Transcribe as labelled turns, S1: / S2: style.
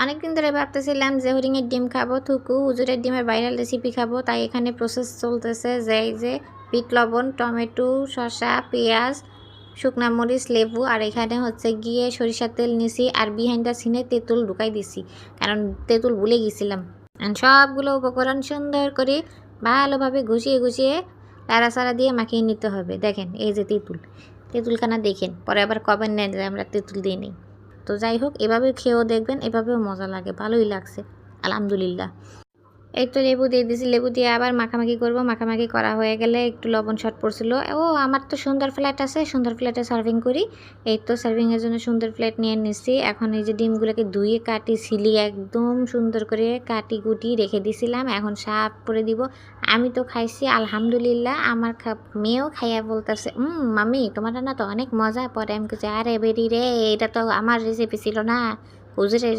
S1: অনেকদিন ধরে ভাবতেছিলাম যে হরিণের ডিম খাবো, থুকু হুজুরের ডিমের ভাইরাল রেসিপি খাবো। তাই এখানে প্রসেস চলতেছে যে এই যে বিট লবণ, টমেটো, শসা, পেঁয়াজ, শুকনা মরিচ, লেবু, আর এখানে হচ্ছে গিয়ে সরিষার তেল নিছি, আর বিহাইন্ড দ্য সিনে তেঁতুল ঢুকাই দিছি, কারণ তেঁতুল ভুলে গেছিলাম। সবগুলো উপকরণ সুন্দর করে ভালোভাবে ঘুষিয়ে ঘুষিয়ে লাড়াচাড়া দিয়ে মাখিয়ে নিতে হবে। দেখেন এই যে তেঁতুলখানা দেখেন, পরে আবার কবেন নেন যে আমরা তেঁতুল দিই নি। তো যাই হোক, এভাবে খেয়েও দেখবেন, এভাবেও মজা লাগে, ভালোই লাগছে আলহামদুলিল্লাহ। এই তো লেবু দিয়ে দিছি, লেবু দিয়ে আবার মাখামাখি করব। মাখামাখি করা হয়ে গেলে একটু লবণ শর্ট পড়ছিল। ও আমার তো সুন্দর প্লেট আছে, সুন্দর প্লেটে সার্ভিং করি। এই তো সার্ভিংয়ের জন্য সুন্দর প্লেট নিয়ে নিচ্ছি। এখন এই যে ডিমগুলোকে ধুয়ে কাটি ছিলি একদম সুন্দর করে কাটি কুটি রেখে দিছিলাম, এখন সাফ করে দিব। আমি তো খাইছি আলহামদুলিল্লাহ। আমার মেয়েও খাইয়া বলতেছে, মাম্মি তোমার রান্না তো অনেক মজা। পরে আমি কিছু আরে বেরি রে, এটা তো আমার রেসিপি ছিল না, হুজুরের